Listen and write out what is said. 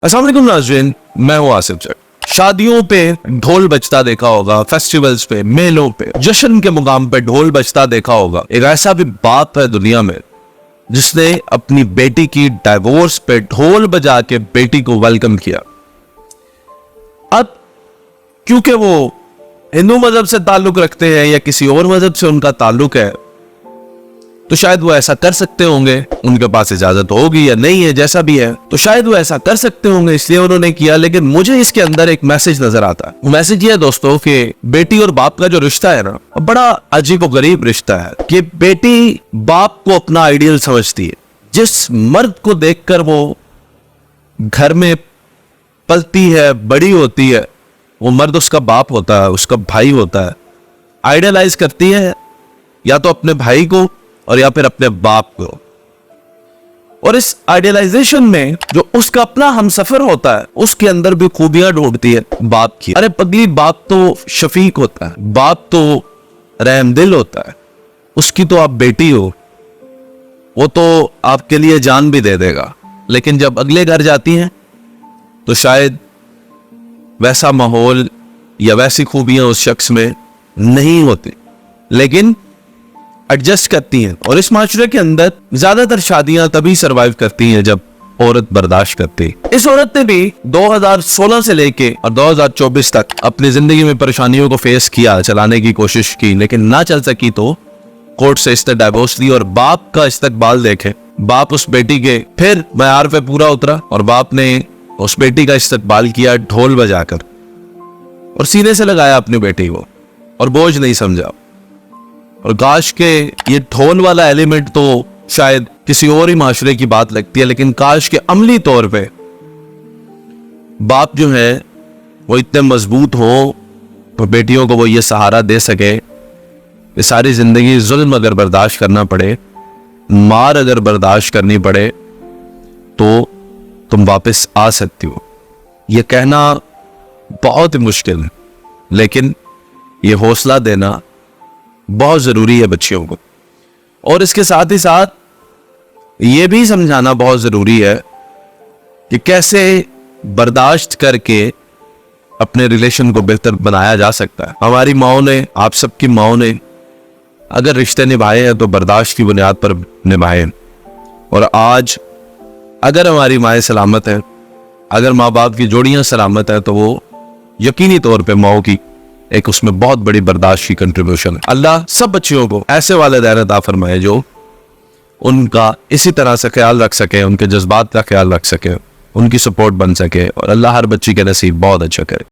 अस्सलाम वालेकुम नाज़रीन, मैं हूँ आसिफ जट। शादियों पे ढोल बजता देखा होगा, फेस्टिवल्स पे, मेलों पे, जश्न के मुकाम पे ढोल बजता देखा होगा। एक ऐसा भी बाप है दुनिया में जिसने अपनी बेटी की डाइवोर्स पे ढोल बजा के बेटी को वेलकम किया। अब क्योंकि वो हिंदू मजहब से ताल्लुक रखते हैं या किसी और मजहब से उनका ताल्लुक है, तो शायद वो ऐसा कर सकते होंगे, उनके पास इजाजत होगी या नहीं है, जैसा भी है तो शायद वो ऐसा कर सकते होंगे, इसलिए उन्होंने किया। लेकिन मुझे इसके अंदर एक मैसेज नजर आता है। वो मैसेज ये है दोस्तों कि बेटी और बाप का जो रिश्ता है ना, बड़ा अजीब और गरीब रिश्ता है कि बेटी बाप को अपना आइडियल समझती है। जिस मर्द को देखकर वो घर में पलती है, बड़ी होती है, वो मर्द उसका बाप होता है, उसका भाई होता है। आइडियलाइज करती है या तो अपने भाई को और या फिर अपने बाप को। और इस आइडियलाइजेशन में जो उसका अपना हमसफर होता है, उसके अंदर भी खूबियां ढूंढती है बाप की। अरे पगली, बाप तो शफीक होता है, बाप तो रहमदिल होता है, उसकी तो आप बेटी हो, वो तो आपके लिए जान भी दे देगा। लेकिन जब अगले घर जाती हैं तो शायद वैसा माहौल या वैसी खूबियां उस शख्स में नहीं होती, लेकिन एडजस्ट करती हैं। और इस माशरे के अंदर ज्यादातर शादियां तभी सरवाइव करती हैं जब औरत बर्दाश्त करती है। इस औरत ने भी 2016 से लेके और 2024 तक अपनी जिंदगी में परेशानियों को फेस किया, चलाने की कोशिश की, लेकिन ना चल सकी तो कोर्ट से इसने डाइवोर्स ली। और बाप का इस्तकबाल देखे, बाप उस बेटी के फिर मयार पे पूरा उतरा और बाप ने उस बेटी का इस्तकबाल किया ढोल बजाकर, और सीने से लगाया अपनी बेटी को और बोझ नहीं समझा। और काश के ये ढोल वाला एलिमेंट तो शायद किसी और ही माशरे की बात लगती है, लेकिन काश के अमली तौर पे बाप जो है वो इतने मजबूत हो तो बेटियों को वो ये सहारा दे सके कि सारी जिंदगी जुल्म अगर बर्दाश्त करना पड़े, मार अगर बर्दाश्त करनी पड़े, तो तुम वापस आ सकती हो। ये कहना बहुत ही मुश्किल है, लेकिन ये हौसला देना बहुत जरूरी है बच्चियों को। और इसके साथ ही साथ ये भी समझाना बहुत जरूरी है कि कैसे बर्दाश्त करके अपने रिलेशन को बेहतर बनाया जा सकता है। हमारी माओ ने, आप सबकी माओ ने अगर रिश्ते निभाए हैं तो बर्दाश्त की बुनियाद पर निभाए। और आज अगर हमारी माएँ सलामत हैं, अगर माँ बाप की जोड़ियां सलामत हैं, तो वो यकीनी तौर पे माओ की एक उसमें बहुत बड़ी बर्दाश्त की कंट्रीब्यूशन है। अल्लाह सब बच्चियों को ऐसे वालिदैन अता फरमाए जो उनका इसी तरह से ख्याल रख सके, उनके जज्बात का ख्याल रख सके, उनकी सपोर्ट बन सके, और अल्लाह हर बच्ची के नसीब बहुत अच्छा करे।